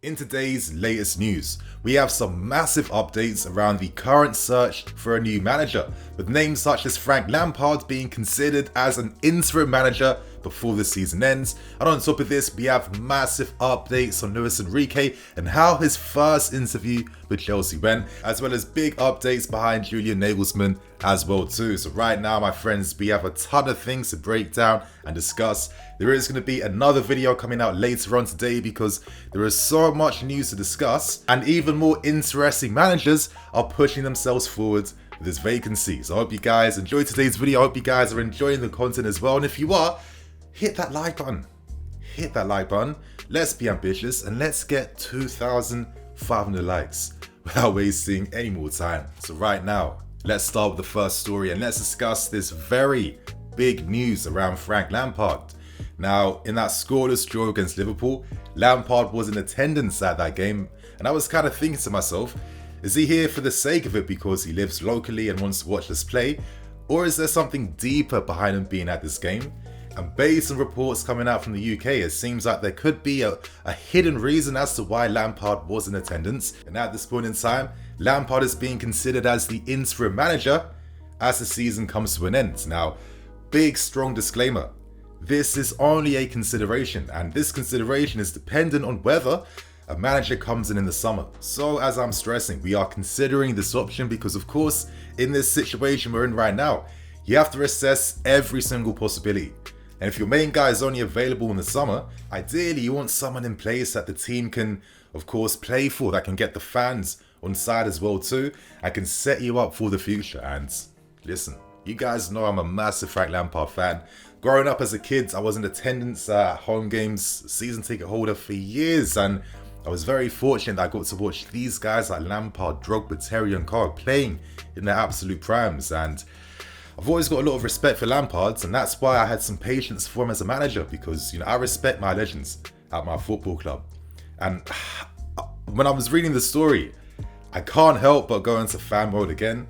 In today's latest news, we have some massive updates around the current search for a new manager, with names such as Frank Lampard being considered as an interim manager before the season ends. And on top of this, we have massive updates on Luis Enrique and how his first interview with Chelsea went, as well as big updates behind Julian Nagelsmann as well too. So right now, my friends, we have a ton of things to break down and discuss. There is going to be another video coming out later on today because there is so much news to discuss, and even more interesting managers are pushing themselves forward with this vacancy. So I hope you guys enjoyed today's video. I hope you guys are enjoying the content as well. And if you are, hit that like button. Hit that like button. Let's be ambitious and let's get 2,500 likes without wasting any more time. So right now, let's start with the first story and let's discuss this very big news around Frank Lampard. Now, in that scoreless draw against Liverpool, Lampard was in attendance at that game, and I was kind of thinking to myself, is he here for the sake of it because he lives locally and wants to watch us play? Or is there something deeper behind him being at this game? And based on reports coming out from the UK, it seems like there could be a hidden reason as to why Lampard was in attendance. And at this point in time, Lampard is being considered as the interim manager as the season comes to an end. Now, big strong disclaimer. This is only a consideration, and this consideration is dependent on whether a manager comes in the summer. So as I'm stressing, we are considering this option because of course, in this situation we're in right now, you have to assess every single possibility. And if your main guy is only available in the summer, ideally you want someone in place that the team can, of course, play for, that can get the fans on side as well too, and can set you up for the future. And listen, you guys know I'm a massive Frank Lampard fan. Growing up as a kid, I was in attendance at home games, season ticket holder for years, and I was very fortunate that I got to watch these guys like Lampard, Drogba, Terry and Carr playing in their absolute primes. And I've always got a lot of respect for Lampard, and that's why I had some patience for him as a manager, because I respect my legends at my football club. And when I was reading the story, I can't help but go into fan mode again.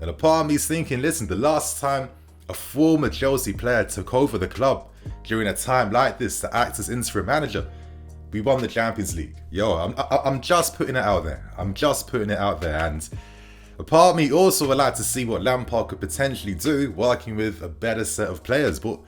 And a part of me is thinking, listen, the last time a former Chelsea player took over the club during a time like this to act as interim manager, we won the Champions League. Yo, I'm just putting it out there. I'm just putting it out there. And a part of me also would like to see what Lampard could potentially do working with a better set of players. What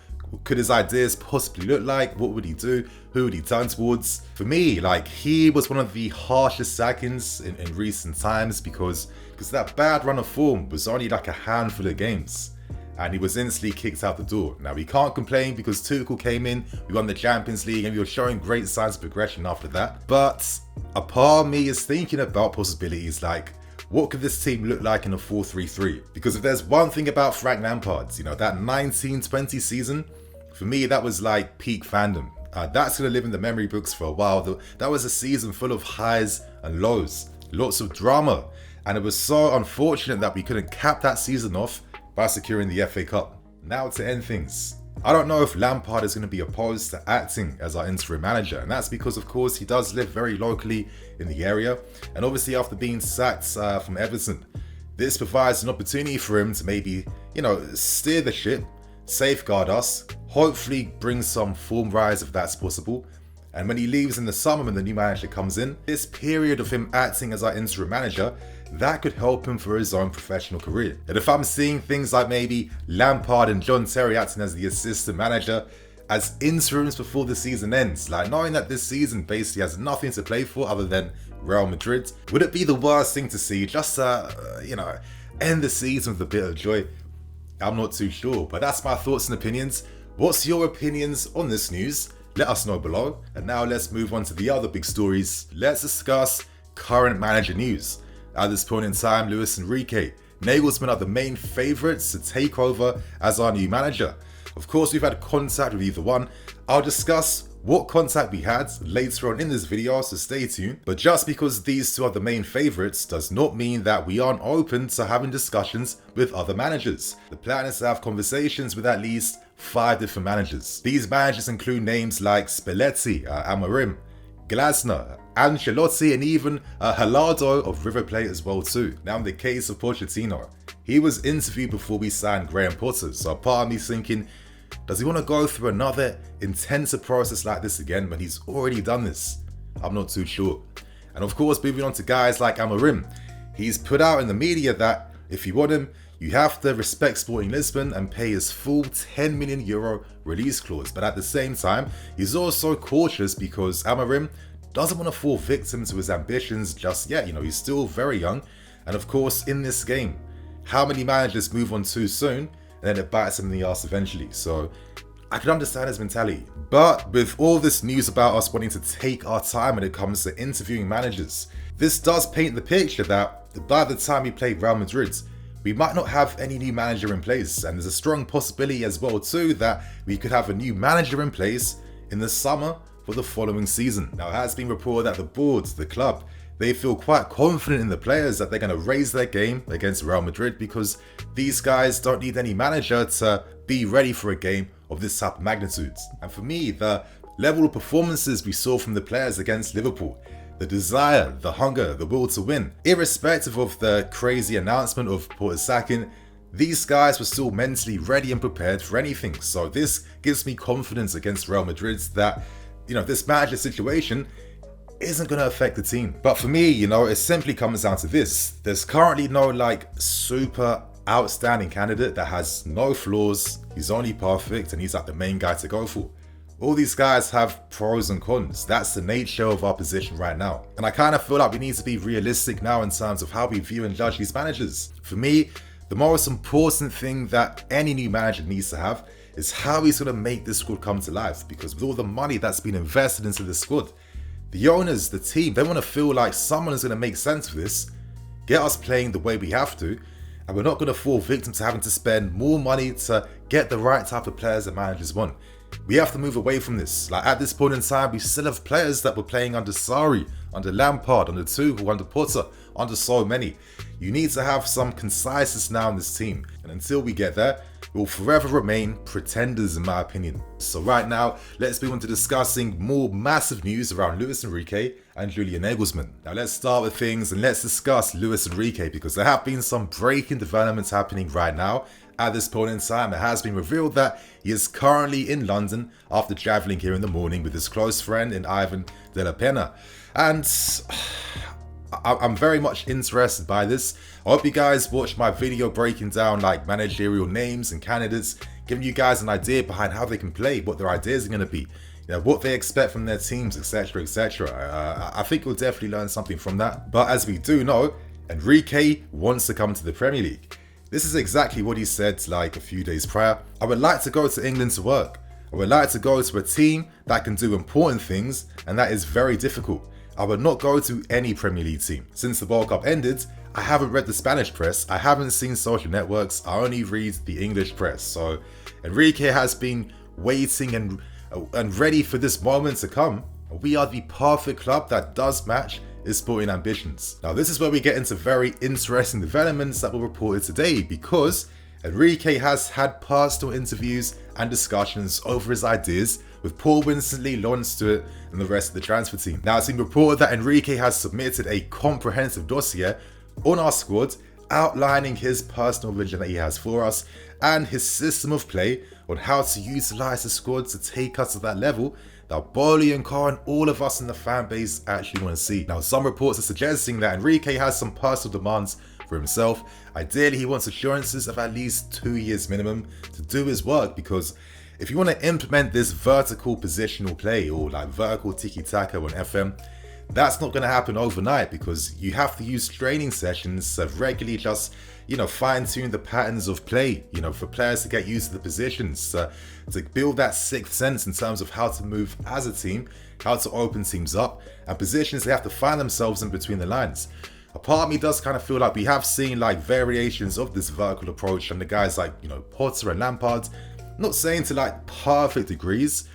could his ideas possibly look like? What would he do? Who would he turn towards? For me, he was one of the harshest sackings in recent times because that bad run of form was only a handful of games. And he was instantly kicked out the door. Now, we can't complain because Tuchel came in, we won the Champions League, and we were showing great signs of progression after that. But a part of me is thinking about possibilities like, what could this team look like in a 4-3-3? Because if there's one thing about Frank Lampard, that 1920 season, for me, that was like peak fandom. That's going to live in the memory books for a while. That was a season full of highs and lows, lots of drama. And it was so unfortunate that we couldn't cap that season off by securing the FA Cup. Now to end things, I don't know if Lampard is going to be opposed to acting as our interim manager, and that's because of course he does live very locally in the area, and obviously after being sacked from Everton, this provides an opportunity for him to maybe, steer the ship, safeguard us, hopefully bring some form rise if that's possible. And when he leaves in the summer when the new manager comes in, this period of him acting as our interim manager, that could help him for his own professional career. And if I'm seeing things like maybe Lampard and John Terry acting as the assistant manager as interims before the season ends, knowing that this season basically has nothing to play for other than Real Madrid, would it be the worst thing to see just to, end the season with a bit of joy? I'm not too sure, but that's my thoughts and opinions. What's your opinions on this news? Let us know below. And now let's move on to the other big stories. Let's discuss current manager news. At this point in time, Luis Enrique, Nagelsmann are the main favourites to take over as our new manager. Of course, we've had contact with either one. I'll discuss what contact we had later on in this video, so stay tuned. But just because these two are the main favourites does not mean that we aren't open to having discussions with other managers. The plan is to have conversations with at least 5 different managers. These managers include names like Spalletti, Amorim, Glasner, Ancelotti, and even Gallardo of River Plate as well too. Now in the case of Pochettino, he was interviewed before we signed Graham Potter, so a part of me thinking, does he want to go through another intensive process like this again when he's already done this? I'm not too sure. And of course, moving on to guys like Amorim, he's put out in the media that if you want him, you have to respect Sporting Lisbon and pay his full €10 million release clause. But at the same time, he's also cautious because Amorim doesn't want to fall victim to his ambitions just yet. He's still very young. And of course, in this game, how many managers move on too soon and then it bites him in the ass eventually? So I can understand his mentality. But with all this news about us wanting to take our time when it comes to interviewing managers, this does paint the picture that by the time we play Real Madrid, we might not have any new manager in place. And there's a strong possibility as well too that we could have a new manager in place in the summer for the following season. Now, it has been reported that the board, the club, they feel quite confident in the players that they're going to raise their game against Real Madrid because these guys don't need any manager to be ready for a game of this type of magnitude. And for me, the level of performances we saw from the players against Liverpool, the desire, the hunger, the will to win, irrespective of the crazy announcement of Porter sacking, these guys were still mentally ready and prepared for anything. So this gives me confidence against Real Madrid that, this manager situation isn't going to affect the team. But for me, it simply comes down to this. There's currently no super outstanding candidate that has no flaws. He's only perfect and he's the main guy to go for. All these guys have pros and cons. That's the nature of our position right now. And I kind of feel like we need to be realistic now in terms of how we view and judge these managers. For me, the most important thing that any new manager needs to have is how he's going to make this squad come to life. Because with all the money that's been invested into this squad, the owners, the team, they want to feel like someone is going to make sense of this, get us playing the way we have to, and we're not going to fall victim to having to spend more money to get the right type of players that managers want. We have to move away from this. At this point in time, we still have players that were playing under Sarri, under Lampard, under Tuchel, under Potter, under so many. You need to have some conciseness now in this team. And until we get there, we'll forever remain pretenders in my opinion. So right now, let's move on to discussing more massive news around Luis Enrique and Julian Nagelsmann. Now let's start with things and let's discuss Luis Enrique because there have been some breaking developments happening right now. At this point in time, it has been revealed that he is currently in London after travelling here in the morning with his close friend in Ivan de la Pena. And I'm very much interested by this. I hope you guys watch my video breaking down managerial names and candidates, giving you guys an idea behind how they can play, what their ideas are going to be, what they expect from their teams, etc, etc. I think you'll definitely learn something from that. But as we do know, Enrique wants to come to the Premier League. This is exactly what he said a few days prior. I would like to go to England to work. I would like to go to a team that can do important things, and that is very difficult. I would not go to any Premier League team. Since the World Cup ended, I haven't read the Spanish press, I haven't seen social networks, I only read the English press. So Enrique has been waiting and ready for this moment to come. We are the perfect club that does match his sporting ambitions. Now this is where we get into very interesting developments that were reported today because Enrique has had personal interviews and discussions over his ideas with Paul Winston-Lee, Lawrence Stewart and the rest of the transfer team. Now it's been reported that Enrique has submitted a comprehensive dossier on our squad outlining his personal vision that he has for us and his system of play on how to utilise the squad to take us to that level that Boli and Carr and all of us in the fan base actually want to see. Now some reports are suggesting that Enrique has some personal demands for himself. Ideally he wants assurances of at least 2 years minimum to do his work, because if you want to implement this vertical positional play or vertical tiki-taka on FM, that's not going to happen overnight, because you have to use training sessions to regularly just, fine-tune the patterns of play, for players to get used to the positions, to build that sixth sense in terms of how to move as a team, how to open teams up, and positions they have to find themselves in between the lines. A part of me does kind of feel like we have seen variations of this vertical approach from the guys like, Potter and Lampard. Not saying to perfect degrees,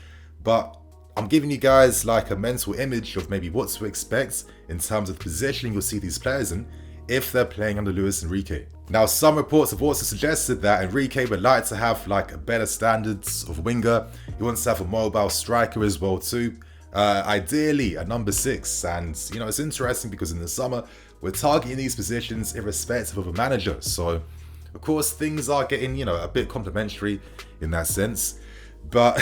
but I'm giving you guys a mental image of maybe what to expect in terms of the positioning you'll see these players in if they're playing under Luis Enrique. Now some reports have also suggested that Enrique would like to have a better standards of winger. He wants to have a mobile striker as well too. Ideally a number 6, and it's interesting because in the summer we're targeting these positions irrespective of a manager. So of course things are getting a bit complimentary in that sense. But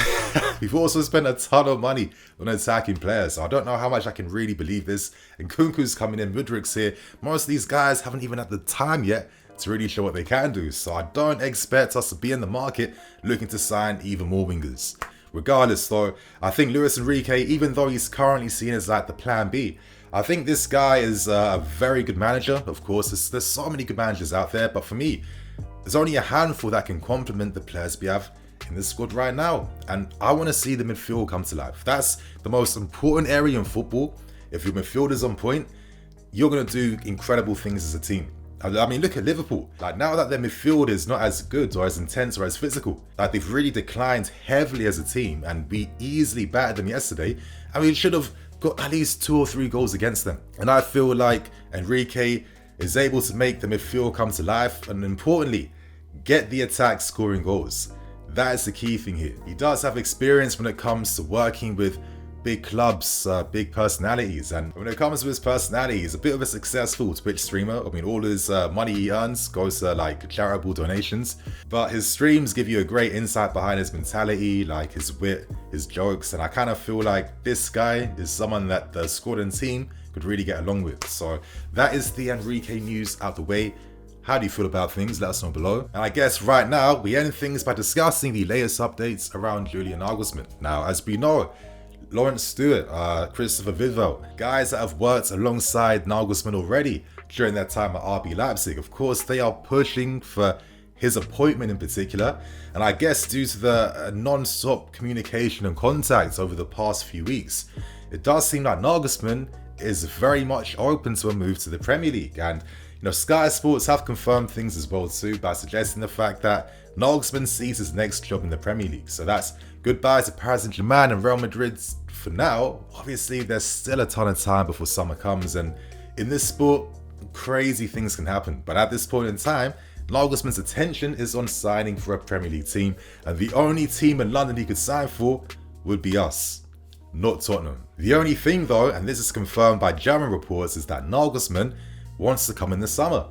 we've also spent a ton of money on attacking players. So I don't know how much I can really believe this. And Kunku's coming in, Mudrik's here. Most of these guys haven't even had the time yet to really show what they can do. So I don't expect us to be in the market looking to sign even more wingers. Regardless though, I think Luis Enrique, even though he's currently seen as like the plan B, I think this guy is a very good manager. Of course, there's so many good managers out there, but for me, there's only a handful that can complement the players we have in this squad right now. And I want to see the midfield come to life. That's the most important area in football. If your midfield is on point, you're going to do incredible things as a team. I mean, look at Liverpool. Like, now that their midfield is not as good or as intense or as physical, like, they've really declined heavily as a team, and we easily battered them yesterday. I mean, we should have got at least 2 or 3 goals against them. And I feel like Enrique is able to make the midfield come to life, and importantly, get the attack scoring goals. That is the key thing here. He does have experience when it comes to working with big clubs, big personalities, and when it comes to his personality, he's a bit of a successful Twitch streamer. I mean, all his money he earns goes to like charitable donations, but his streams give you a great insight behind his mentality, like his wit, his jokes, and I kind of feel like this guy is someone that the squad and team could really get along with. So that is the Enrique news out the way. How do you feel about things? Let us know below. And I guess right now, we end things by discussing the latest updates around Julian Nagelsmann. Now, as we know, Lawrence Stewart, Christopher Vidal, guys that have worked alongside Nagelsmann already during their time at RB Leipzig. Of course, they are pushing for his appointment in particular. And I guess due to the non-stop communication and contact over the past few weeks, it does seem like Nagelsmann is very much open to a move to the Premier League. And you know, Sky Sports have confirmed things as well too by suggesting the fact that Nagelsmann sees his next job in the Premier League. So that's goodbye to Paris Saint-Germain and Real Madrid for now. Obviously, there's still a ton of time before summer comes, and in this sport, crazy things can happen. But at this point in time, Nagelsmann's attention is on signing for a Premier League team, and the only team in London he could sign for would be us, not Tottenham. The only thing though, and this is confirmed by German reports, is that Nagelsmann wants to come in the summer.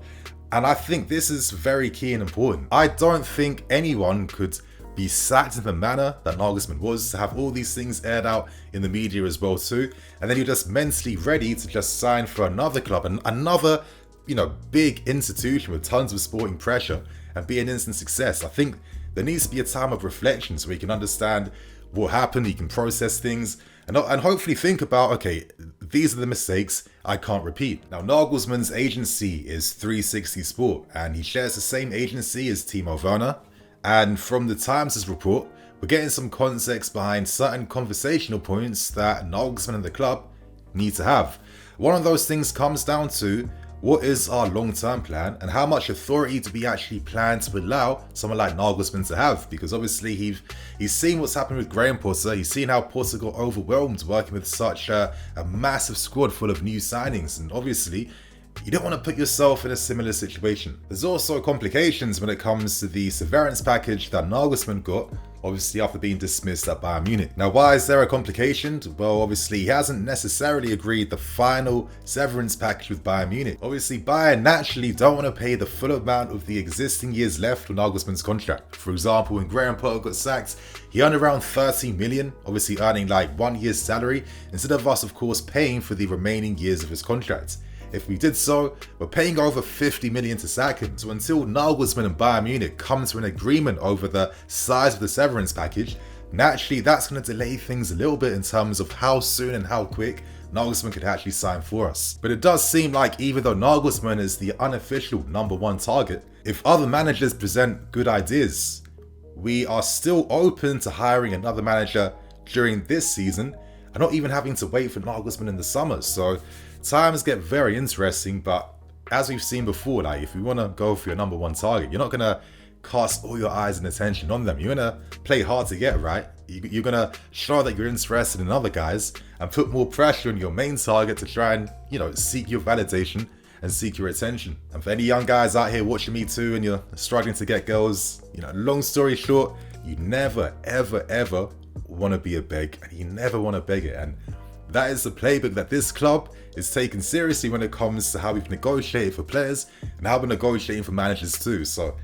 And I think this is very key and important. I don't think anyone could be sacked in the manner that Nagelsmann was, to have all these things aired out in the media as well too, and then you're just mentally ready to just sign for another club and another, you know, big institution with tons of sporting pressure and be an instant success. I think there needs to be a time of reflection so we can understand what happened, you can process things, and hopefully think about, okay, these are the mistakes I can't repeat. Now, Nagelsmann's agency is 360 Sport, and he shares the same agency as Timo Werner. And from the Times' report, we're getting some context behind certain conversational points that Nagelsmann and the club need to have. One of those things comes down to what is our long-term plan and how much authority do we actually plan to allow someone like Nagelsmann to have, because obviously he's seen what's happened with Graham Potter. He's seen how Potter got overwhelmed working with such a massive squad full of new signings, and obviously you don't want to put yourself in a similar situation. There's also complications when it comes to the severance package that Nagelsmann got, obviously after being dismissed at Bayern Munich. Now, why is there a complication? Well, obviously he hasn't necessarily agreed the final severance package with Bayern Munich. Obviously, Bayern naturally don't want to pay the full amount of the existing years left on Nagelsmann's contract. For example, when Graham Potter got sacked, he earned around 30 million, obviously earning like 1 year's salary, instead of us, of course, paying for the remaining years of his contract. If we did so, we're paying over 50 million to sack him. So until Nagelsmann and Bayern Munich come to an agreement over the size of the severance package, naturally that's going to delay things a little bit in terms of how soon and how quick Nagelsmann could actually sign for us. But it does seem like even though Nagelsmann is the unofficial #1 target, if other managers present good ideas, we are still open to hiring another manager during this season and not even having to wait for Nagelsmann in the summer. So times get very interesting, but as we've seen before, like if you want to go for your #1 target, you're not going to cast all your eyes and attention on them. You're going to play hard to get, right? You're going to show that you're interested in other guys and put more pressure on your main target to try and, you know, seek your validation and seek your attention. And for any young guys out here watching me too and you're struggling to get girls, you know, long story short, you never, ever, ever want to be a beg, and you never want to beg it. And that is the playbook that this club is taken seriously when it comes to how we've negotiated for players and how we're negotiating for managers too. So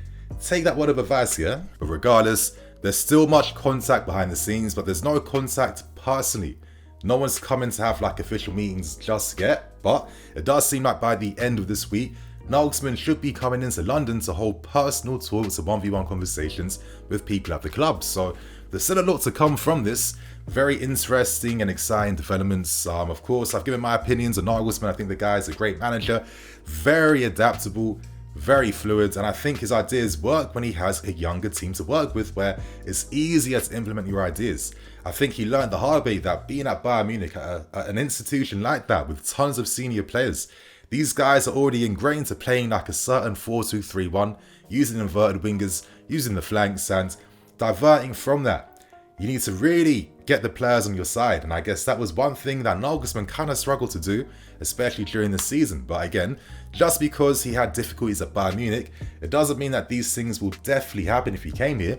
take that word of advice here. But regardless, There's still much contact behind the scenes, but there's no contact personally. No one's coming to have like official meetings just yet, but it does seem like by the end of this week, Nagelsmann should be coming into London to hold personal talks and 1v1 conversations with people at the club. So there's still a lot to come from this. Very interesting and exciting developments. Of course, I've given my opinions on Nagelsmann. I think the guy's a great manager, very adaptable, very fluid, and I think his ideas work when he has a younger team to work with where it's easier to implement your ideas. I think he learned the hard way that being at Bayern Munich, at an institution like that with tons of senior players, these guys are already ingrained to playing like a certain 4-2-3-1, using inverted wingers, using the flanks, and diverting from that. You need to really get the players on your side, and I guess that was one thing that Nagelsmann kind of struggled to do, especially during the season. But again, just because he had difficulties at Bayern Munich, it doesn't mean that these things will definitely happen if he came here.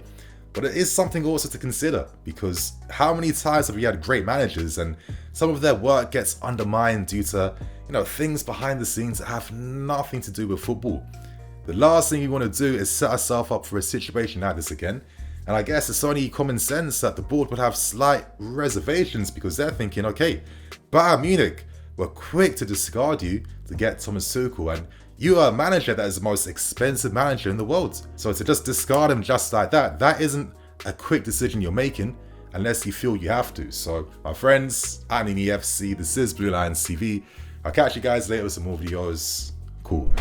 But it is something also to consider, because how many times have we had great managers and some of their work gets undermined due to, things behind the scenes that have nothing to do with football. The last thing you want to do is set yourself up for a situation like this again. And I guess it's only common sense that the board would have slight reservations, because they're thinking, okay, Bayern Munich were quick to discard you to get Thomas Tuchel, and you are a manager that is the most expensive manager in the world. So to just discard him just like that, that isn't a quick decision you're making unless you feel you have to. So my friends, I'm in EFC, this is BlueLionsTV. I'll catch you guys later with some more videos. Cool.